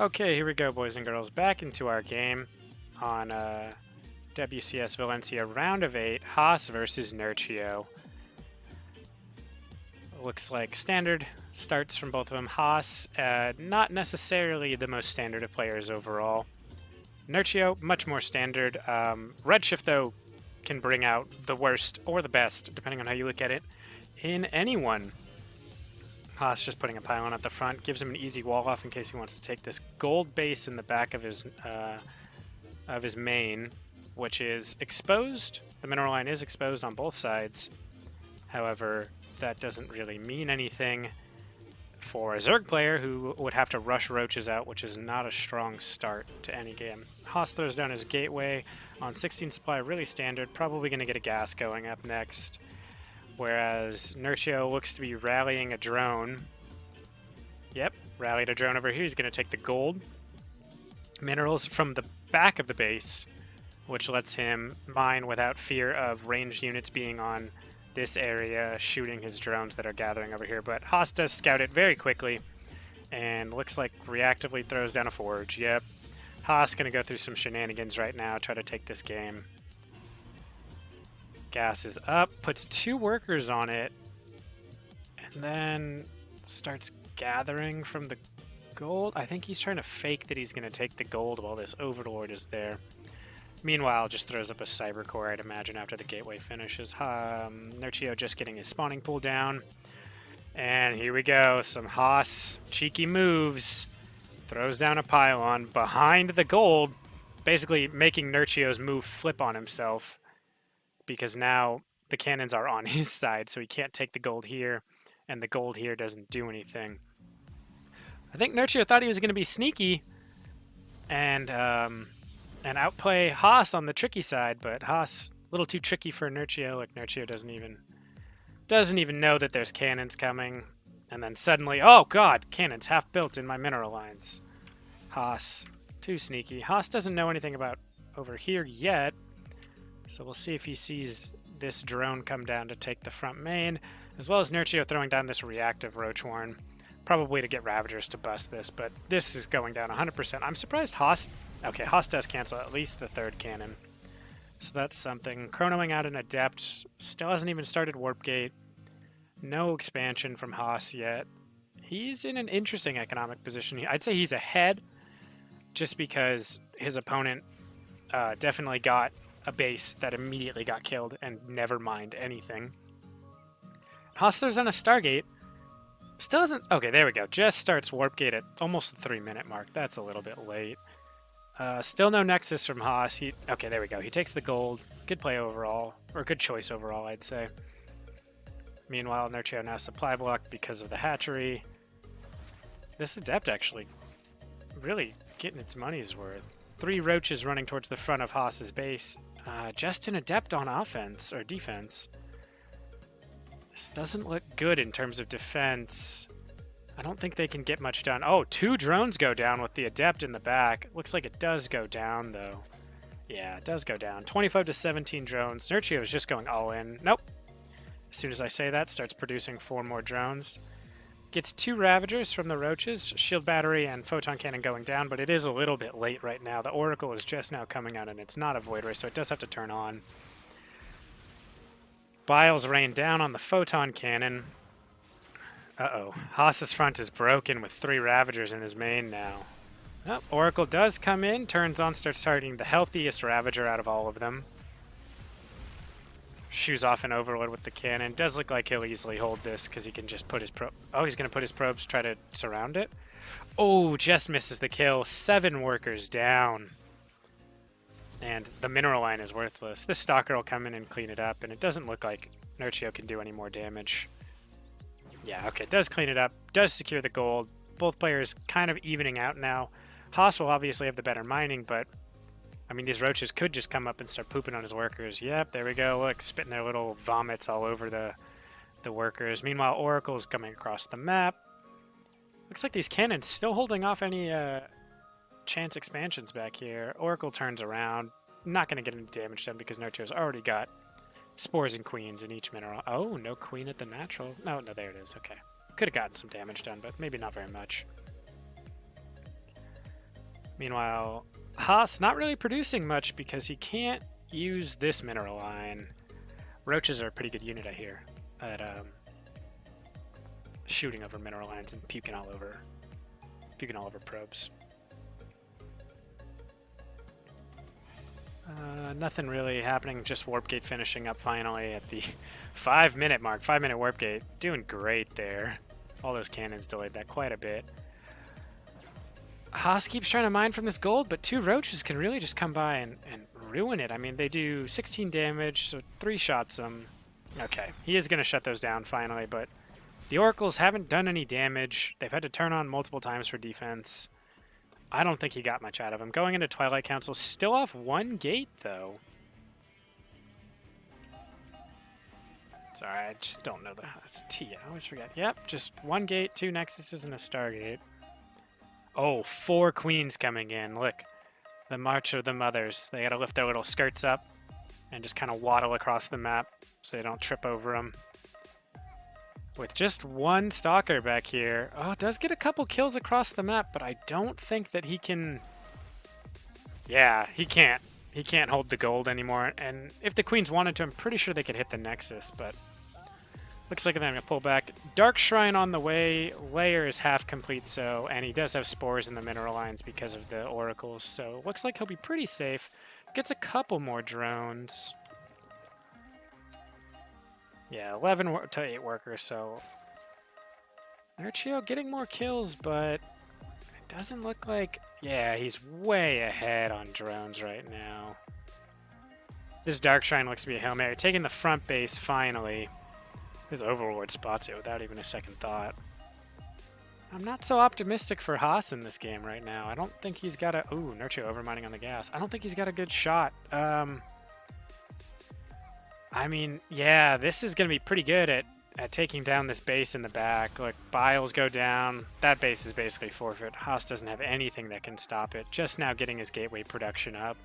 Okay, here we go, boys and girls. Back into our game on WCS Valencia, round of 8, Haas versus Nerchio. Looks like standard starts from both of them. Haas, not necessarily the most standard of players overall. Nerchio, much more standard. Redshift, though, can bring out the worst or the best, depending on how you look at it, in anyone. Haas just putting a pylon at the front, gives him an easy wall off in case he wants to take this gold base in the back of his main, which is exposed. The mineral line is exposed on both sides. However, that doesn't really mean anything for a Zerg player who would have to rush roaches out, which is not a strong start to any game. Haas throws down his gateway on 16 supply, really standard, probably going to get a gas going up next. Whereas Nerchio looks to be rallying a drone. Yep, rallied a drone over here. He's going to take the gold minerals from the back of the base, which lets him mine without fear of ranged units being on this area shooting his drones that are gathering over here. But Haas does scout it very quickly and looks like reactively throws down a forge. Yep, Haas going to go through some shenanigans right now, try to take this game. Gas is up, puts 2 workers on it, and then starts gathering from the gold. I think he's trying to fake that he's going to take the gold while this Overlord is there. Meanwhile, just throws up a Cyber Core, I'd imagine, after the gateway finishes. Nerchio just getting his spawning pool down. And here we go, some Haas cheeky moves. Throws down a pylon behind the gold, basically making Nerchio's move flip on himself, because now the cannons are on his side, so he can't take the gold here, and the gold here doesn't do anything. I think Nerchio thought he was going to be sneaky and outplay Haas on the tricky side, but Haas a little too tricky for Nerchio. Like, Nerchio doesn't even know that there's cannons coming, and then suddenly, oh god, cannons half built in my mineral lines. Haas too sneaky. Haas doesn't know anything about over here yet. So we'll see if he sees this drone come down to take the front main, as well as Nerchio throwing down this reactive Roachwarn, probably to get Ravagers to bust this, but this is going down 100%. I'm surprised Haas... Okay, Haas does cancel at least the 3rd cannon, so that's something. Chronoing out an Adept, still hasn't even started Warp Gate. No expansion from Haas yet. He's in an interesting economic position. I'd say he's ahead, just because his opponent definitely got a base that immediately got killed and never mined anything. Haas throws on a Stargate. Still doesn't... Okay, there we go. Just starts Warp Gate at almost the 3-minute mark. That's a little bit late. Still no Nexus from Haas. Okay, there we go. He takes the gold. Good play overall. Or good choice overall, I'd say. Meanwhile, Nerchio now supply blocked because of the hatchery. This Adept actually really getting its money's worth. 3 roaches running towards the front of Haas's base. Just an Adept on offense, or defense. This doesn't look good in terms of defense. I don't think they can get much done. Oh, 2 drones go down with the Adept in the back. Looks like it does go down, though. Yeah, it does go down. 25 to 17 drones. Nerchio is just going all in. Nope. As soon as I say that, starts producing 4 more drones. Gets 2 Ravagers from the Roaches, Shield Battery and Photon Cannon going down, but it is a little bit late right now. The Oracle is just now coming out, and it's not a Void Ray, so it does have to turn on. Biles rain down on the Photon Cannon. Uh-oh. Haas's front is broken with 3 Ravagers in his main now. Oh, Oracle does come in, turns on, starts targeting the healthiest Ravager out of all of them. Shoos off an Overlord with the cannon. Does look like he'll easily hold this because he can just put his probe... Oh, he's going to put his probes, try to surround it. Oh, just misses the kill. 7 workers down. And the mineral line is worthless. This Stalker will come in and clean it up, and it doesn't look like Nerchio can do any more damage. Yeah, okay, does clean it up. Does secure the gold. Both players kind of evening out now. Haas will obviously have the better mining, but... I mean, these roaches could just come up and start pooping on his workers. Yep, there we go. Look, spitting their little vomits all over the workers. Meanwhile, Oracle is coming across the map. Looks like these cannons still holding off any chance expansions back here. Oracle turns around. Not going to get any damage done because Nerchio's already got spores and queens in each mineral. Oh, no queen at the natural. No, there it is. Okay. Could have gotten some damage done, but maybe not very much. Meanwhile, Haas not really producing much because he can't use this mineral line. Roaches are a pretty good unit, I hear, at shooting over mineral lines and puking all over probes. Nothing really happening, just warp gate finishing up finally at the 5-minute mark. 5-minute warp gate, doing great there. All those cannons delayed that quite a bit. Haas keeps trying to mine from this gold, but 2 roaches can really just come by and ruin it. I mean, they do 16 damage, so 3 shots them. Okay, he is going to shut those down finally, but the oracles haven't done any damage. They've had to turn on multiple times for defense. I don't think he got much out of him. Going into Twilight Council, still off 1 gate, though. Sorry, I just don't know it's T. I always forget. Yep, just 1 gate, 2 Nexuses, and a Stargate. Oh, 4 queens coming in. Look, the March of the Mothers. They gotta lift their little skirts up and just kind of waddle across the map so they don't trip over them. With just 1 Stalker back here. Oh, does get a couple kills across the map, but I don't think that he can... Yeah, he can't. He can't hold the gold anymore. And if the queens wanted to, I'm pretty sure they could hit the Nexus, but... Looks like they're going to pull back. Dark Shrine on the way. Layer is half complete, so... And he does have spores in the mineral lines because of the oracles, so looks like he'll be pretty safe. Gets a couple more drones. Yeah, 11 to 8 workers, so... Nerchio getting more kills, but... It doesn't look like... Yeah, he's way ahead on drones right now. This Dark Shrine looks to be a Hail Mary. Taking the front base, finally. His Overlord spots it without even a second thought. I'm not so optimistic for Haas in this game right now. I don't think he's got a... Ooh, Nerchio overmining on the gas. I don't think he's got a good shot. I mean, yeah, this is going to be pretty good at taking down this base in the back. Look, Biles go down. That base is basically forfeit. Haas doesn't have anything that can stop it. Just now getting his gateway production up.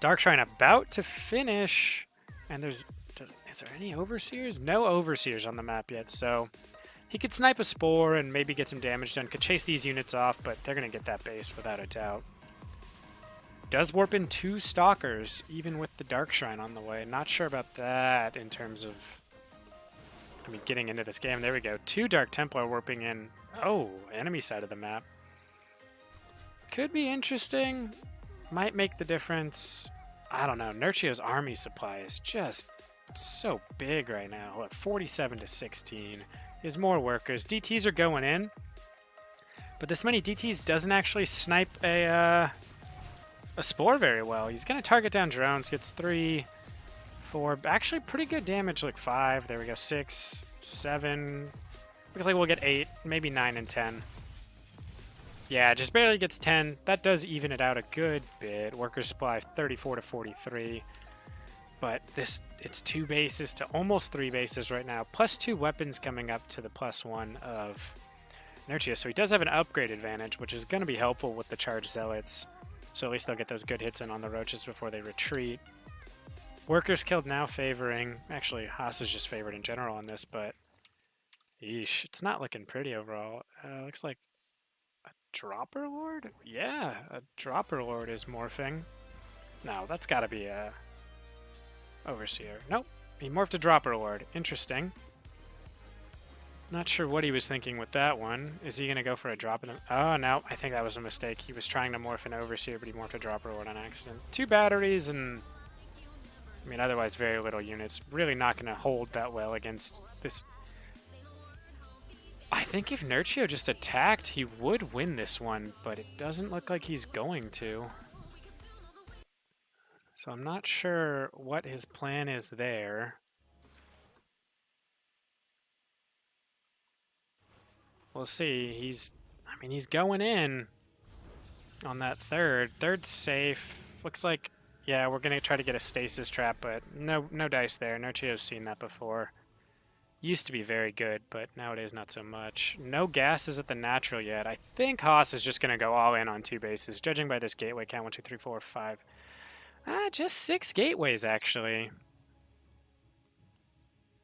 Dark Shrine about to finish. And is there any Overseers? No Overseers on the map yet, so he could snipe a Spore and maybe get some damage done. Could chase these units off, but they're going to get that base without a doubt. Does warp in 2 Stalkers, even with the Dark Shrine on the way. Not sure about that in terms of, I mean, getting into this game. There we go. 2 Dark Templar warping in. Oh, enemy side of the map. Could be interesting. Might make the difference. I don't know. Nerchio's army supply is just so big right now. Look, 47 to 16. He has more workers. DTs are going in. But this many DTs doesn't actually snipe a Spore very well. He's going to target down drones. Gets 3, 4. Actually, pretty good damage. Like 5. There we go. 6, 7. Looks like we'll get 8. Maybe 9 and 10. Yeah, just barely gets 10. That does even it out a good bit. Worker supply 34 to 43. But it's 2 bases to almost 3 bases right now. Plus 2 weapons coming up to the +1 of Nerchio. So he does have an upgrade advantage, which is going to be helpful with the Charged Zealots. So at least they'll get those good hits in on the roaches before they retreat. Workers killed now favoring... Actually, Haas is just favored in general on this, but... Yeesh, it's not looking pretty overall. Looks like a Dropper Lord? Yeah, a Dropper Lord is morphing. No, that's got to be a Overseer. Nope, he morphed a Dropper Lord. Interesting. Not sure what he was thinking with that one. Is he going to go for a drop in the... Oh, no, I think that was a mistake. He was trying to morph an Overseer, but he morphed a Dropper Lord on accident. 2 batteries and... I mean, otherwise very little units. Really not going to hold that well against this... I think if Nerchio just attacked, he would win this one, but it doesn't look like he's going to. So I'm not sure what his plan is there. We'll see. He's going in on that third. Third's safe. Looks like, yeah, we're going to try to get a stasis trap, but no dice there. Nerchio's seen that before. Used to be very good, but nowadays not so much. No gases at the natural yet. I think Haas is just going to go all in on 2 bases, judging by this gateway count. 1, 2, 3, 4, 5. Just 6 gateways, actually.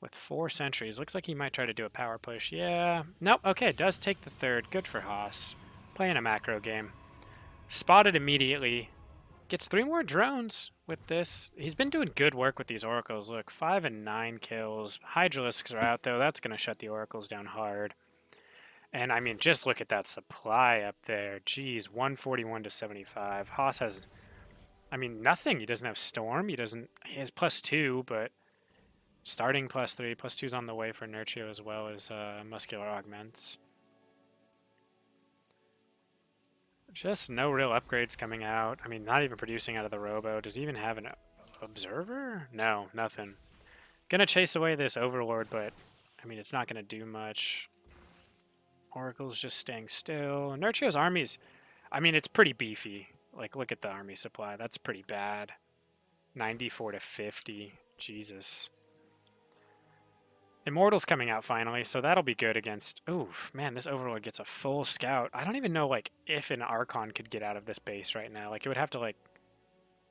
With 4 sentries. Looks like he might try to do a power push. Yeah. Nope. Okay, does take the third. Good for Haas. Playing a macro game. Spotted immediately. Gets 3 more drones with this. He's been doing good work with these oracles. Look, 5 and 9 kills. Hydralisks are out, though. That's going to shut the oracles down hard. And, I mean, just look at that supply up there. Geez, 141 to 75. Haas has, I mean, nothing. He doesn't have Storm. He has +2, but starting +3. +2's on the way for Nerchio as well as Muscular Augments. Just no real upgrades coming out. I mean, not even producing out of the Robo. Does he even have an Observer? No, nothing. Gonna chase away this Overlord, but, I mean, it's not gonna do much. Oracle's just staying still. Nerchio's armies, I mean, it's pretty beefy. Like, look at the army supply. That's pretty bad. 94 to 50. Jesus. Immortal's coming out finally, so that'll be good against... Ooh, man, this Overlord gets a full scout. I don't even know, like, if an Archon could get out of this base right now. Like, it would have to, like,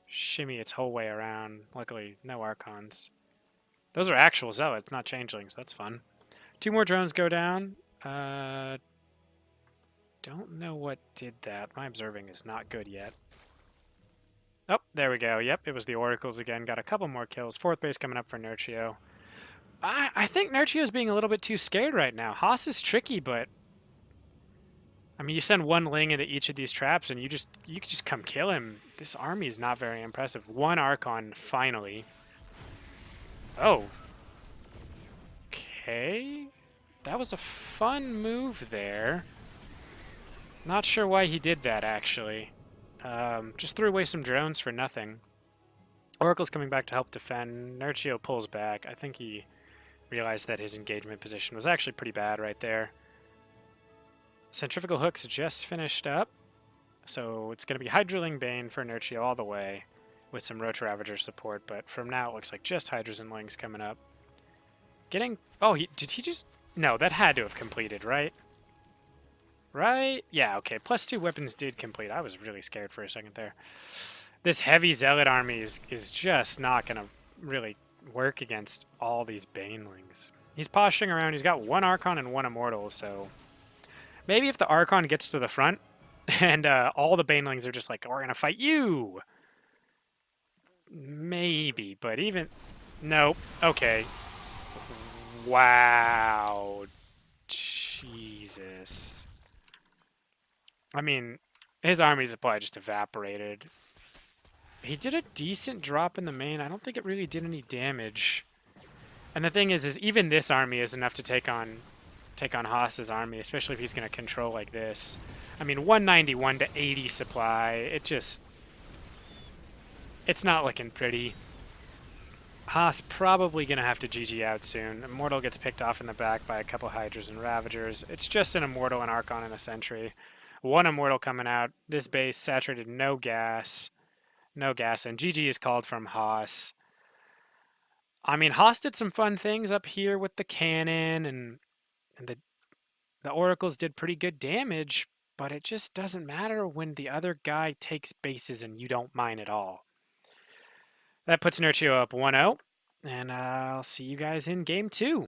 shimmy its whole way around. Luckily, no Archons. Those are actual Zealots, not Changelings. That's fun. 2 more drones go down. Don't know what did that. My observing is not good yet. Oh, there we go. Yep, it was the Oracles again. Got a couple more kills. 4th base coming up for Nerchio. I think Nerchio's being a little bit too scared right now. Haas is tricky, but... I mean, you send 1 Ling into each of these traps, and you can just come kill him. This army is not very impressive. 1 Archon, finally. Oh. Okay. That was a fun move there. Not sure why he did that, actually. Just threw away some drones for nothing. Oracle's coming back to help defend. Nerchio pulls back. I think he realized that his engagement position was actually pretty bad right there. Centrifugal Hooks just finished up. So it's going to be Hydraling Bane for Nerchio all the way with some Roach Ravager support. But from now, it looks like just Hydras and Lings coming up. Getting... Oh, did he just... No, that had to have completed, right? Right? Yeah, okay. +2 weapons did complete. I was really scared for a second there. This heavy Zealot army is just not going to really work against all these Banelings. He's posturing around. He's got 1 Archon and 1 Immortal, so... Maybe if the Archon gets to the front and all the Banelings are just like, we're going to fight you. Maybe, but even... Nope. Okay. Wow. Jesus. I mean, his army supply just evaporated. He did a decent drop in the main. I don't think it really did any damage. And the thing is even this army is enough to take on Haas's army, especially if he's going to control like this. I mean, 191 to 80 supply. It's not looking pretty. Haas probably going to have to GG out soon. Immortal gets picked off in the back by a couple Hydras and Ravagers. It's just an Immortal, an Archon, and a Sentry. 1 Immortal coming out. This base saturated, no gas. No gas, and GG is called from Haas. I mean, Haas did some fun things up here with the cannon, and the Oracles did pretty good damage, but it just doesn't matter when the other guy takes bases and you don't mine at all. That puts Nerchio up 1-0, and I'll see you guys in game 2.